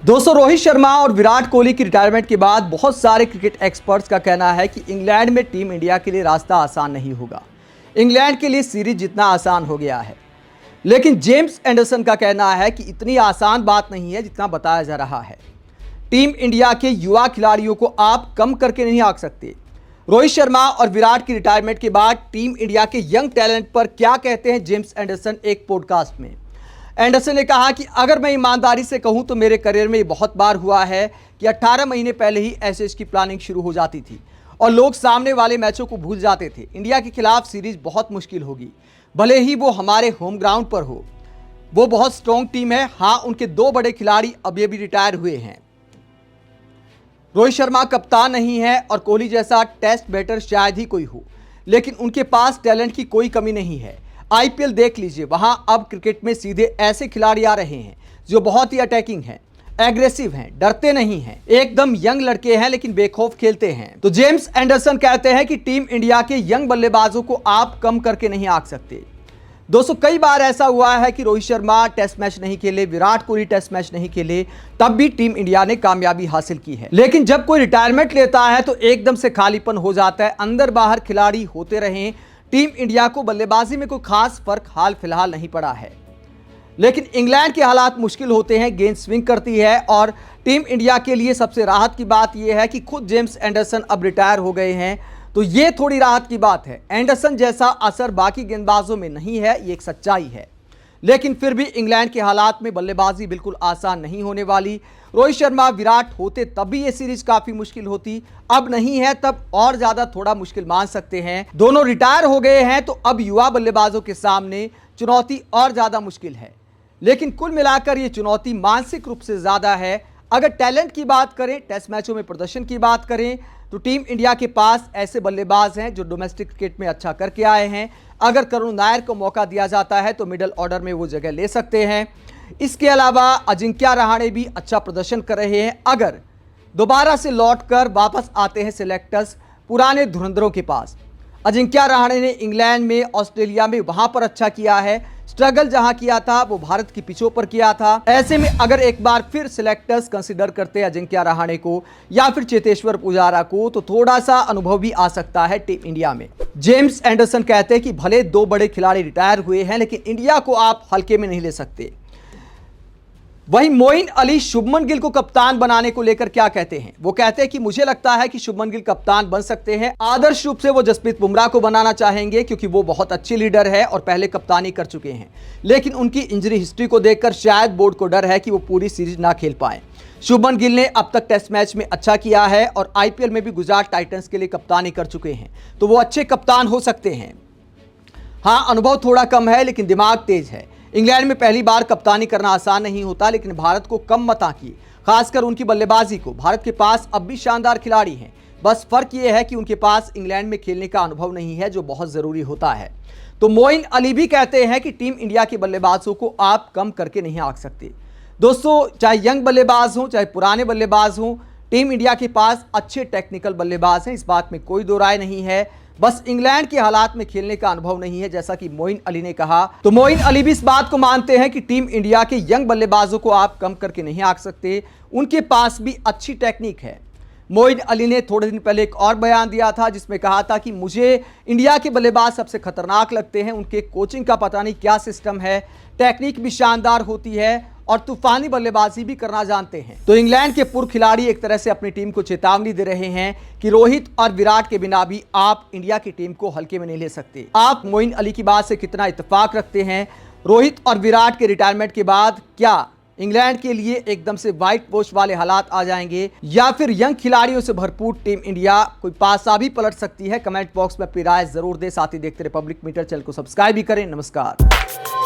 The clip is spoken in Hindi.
दोस्तों, रोहित शर्मा और विराट कोहली की रिटायरमेंट के बाद बहुत सारे क्रिकेट एक्सपर्ट्स का कहना है कि इंग्लैंड में टीम इंडिया के लिए रास्ता आसान नहीं होगा। इंग्लैंड के लिए सीरीज जितना आसान हो गया है, लेकिन जेम्स एंडरसन का कहना है कि इतनी आसान बात नहीं है जितना बताया जा रहा है। टीम इंडिया के युवा खिलाड़ियों को आप कम करके नहीं आंक सकते। रोहित शर्मा और विराट की रिटायरमेंट के बाद टीम इंडिया के यंग टैलेंट पर क्या कहते हैं जेम्स एंडरसन एक पॉडकास्ट में। एंडरसन ने कहा कि अगर मैं ईमानदारी से कहूं तो मेरे करियर में ये बहुत बार हुआ है कि 18 महीने पहले ही एशेज की प्लानिंग शुरू हो जाती थी और लोग सामने वाले मैचों को भूल जाते थे। इंडिया के खिलाफ सीरीज बहुत मुश्किल होगी, भले ही वो हमारे होम ग्राउंड पर हो। वो बहुत स्ट्रॉन्ग टीम है। हाँ, उनके 2 बड़े खिलाड़ी अभी भी रिटायर हुए हैं। रोहित शर्मा कप्तान नहीं है और कोहली जैसा टेस्ट बैटर शायद ही कोई हो, लेकिन उनके पास टैलेंट की कोई कमी नहीं है। आईपीएल देख लीजिए, वहां अब क्रिकेट में सीधे ऐसे खिलाड़ी आ रहे हैं जो बहुत ही अटैकिंग हैं, एग्रेसिव हैं, डरते नहीं हैं, एकदम यंग लड़के हैं लेकिन बेखौफ खेलते हैं। तो जेम्स एंडरसन कहते हैं कि टीम इंडिया के यंग बल्लेबाजों को आप कम करके नहीं आंक सकते। दोस्तों, कई बार ऐसा हुआ है कि रोहित शर्मा टेस्ट मैच नहीं खेले, विराट कोहली टेस्ट मैच नहीं खेले, तब भी टीम इंडिया ने कामयाबी हासिल की है। लेकिन जब कोई रिटायरमेंट लेता है तो एकदम से खालीपन हो जाता है। अंदर बाहर खिलाड़ी होते रहे, टीम इंडिया को बल्लेबाजी में कोई खास फर्क हाल फिलहाल नहीं पड़ा है। लेकिन इंग्लैंड के हालात मुश्किल होते हैं, गेंद स्विंग करती है और टीम इंडिया के लिए सबसे राहत की बात यह है कि खुद जेम्स एंडरसन अब रिटायर हो गए हैं, तो ये थोड़ी राहत की बात है। एंडरसन जैसा असर बाकी गेंदबाजों में नहीं है, ये एक सच्चाई है। लेकिन फिर भी इंग्लैंड के हालात में बल्लेबाजी बिल्कुल आसान नहीं होने वाली। रोहित शर्मा विराट होते तब भी ये सीरीज काफी मुश्किल होती, अब नहीं है तब और ज्यादा थोड़ा मुश्किल मान सकते हैं। दोनों रिटायर हो गए हैं तो अब युवा बल्लेबाजों के सामने चुनौती और ज्यादा मुश्किल है। लेकिन कुल मिलाकर ये चुनौती मानसिक रूप से ज्यादा है। अगर टैलेंट की बात करें, टेस्ट मैचों में प्रदर्शन की बात करें, तो टीम इंडिया के पास ऐसे बल्लेबाज हैं जो डोमेस्टिक क्रिकेट में अच्छा करके आए हैं। अगर करुण नायर को मौका दिया जाता है तो मिडिल ऑर्डर में वो जगह ले सकते हैं। इसके अलावा अजिंक्य रहाणे भी अच्छा प्रदर्शन कर रहे हैं। अगर दोबारा से लौटकर वापस आते हैं सिलेक्टर्स पुराने धुरंधरों के पास, अजिंक्य रहाणे ने इंग्लैंड में, ऑस्ट्रेलिया में वहां पर अच्छा किया है। स्ट्रगल जहां किया था वो भारत की पिचों पर किया था। ऐसे में अगर एक बार फिर सिलेक्टर्स कंसीडर करते हैं अजिंक्य रहाणे को या फिर चेतेश्वर पुजारा को, तो थोड़ा सा अनुभव भी आ सकता है टीम इंडिया में। जेम्स एंडरसन कहते हैं कि भले 2 बड़े खिलाड़ी रिटायर हुए हैं, लेकिन इंडिया को आप हल्के में नहीं ले सकते। वहीं मोइन अली शुभमन गिल को कप्तान बनाने को लेकर क्या कहते हैं? वो कहते हैं कि मुझे लगता है कि शुभमन गिल कप्तान बन सकते हैं। आदर्श रूप से वो जसप्रीत बुमराह को बनाना चाहेंगे क्योंकि वो बहुत अच्छे लीडर है और पहले कप्तानी कर चुके हैं। लेकिन उनकी इंजरी हिस्ट्री को देखकर शायद बोर्ड को डर है कि वो पूरी सीरीज ना खेल पाए। शुभमन गिल ने अब तक टेस्ट मैच में अच्छा किया है और आईपीएल में भी गुजरात टाइटंस के लिए कप्तानी कर चुके हैं, तो वो अच्छे कप्तान हो सकते हैं। हाँ, अनुभव थोड़ा कम है लेकिन दिमाग तेज है। इंग्लैंड में पहली बार कप्तानी करना आसान नहीं होता, लेकिन भारत को कम मत आंकिए, खासकर उनकी बल्लेबाजी को। भारत के पास अब भी शानदार खिलाड़ी हैं, बस फर्क यह है कि उनके पास इंग्लैंड में खेलने का अनुभव नहीं है, जो बहुत जरूरी होता है। तो मोइन अली भी कहते हैं कि टीम इंडिया के बल्लेबाजों को आप कम करके नहीं आंक सकते। दोस्तों, चाहे यंग बल्लेबाज हों चाहे पुराने बल्लेबाज हों, टीम इंडिया के पास अच्छे टेक्निकल बल्लेबाज हैं, इस बात में कोई दो राय नहीं है। बस इंग्लैंड के हालात में खेलने का अनुभव नहीं है, जैसा कि मोइन अली ने कहा। तो मोइन अली भी इस बात को मानते हैं कि टीम इंडिया के यंग बल्लेबाजों को आप कम करके नहीं आंक सकते, उनके पास भी अच्छी टेक्निक है। मोइन अली ने थोड़े दिन पहले एक और बयान दिया था जिसमें कहा था कि मुझे इंडिया के बल्लेबाज सबसे खतरनाक लगते हैं, उनके कोचिंग का पता नहीं क्या सिस्टम है, टेक्निक भी शानदार होती है और तूफानी बल्लेबाजी भी करना जानते हैं। तो इंग्लैंड के पूर्व खिलाड़ी एक तरह से अपनी टीम को चेतावनी दे रहे हैं कि रोहित और विराट के बिना भी आप इंडिया की टीम को हल्के में नहीं ले सकते। आप मोइन अली की बात से कितना इत्तेफाक रखते हैं? रोहित और विराट के रिटायरमेंट के बाद क्या इंग्लैंड के लिए एकदम से व्हाइट वॉश वाले हालात आ जाएंगे या फिर यंग खिलाड़ियों से भरपूर टीम इंडिया कोई पासा भी पलट सकती है? कमेंट बॉक्स में अपनी राय जरूर दें। साथ ही देखते रहे पब्लिक मीटर, चैनल को सब्सक्राइब भी करें। नमस्कार।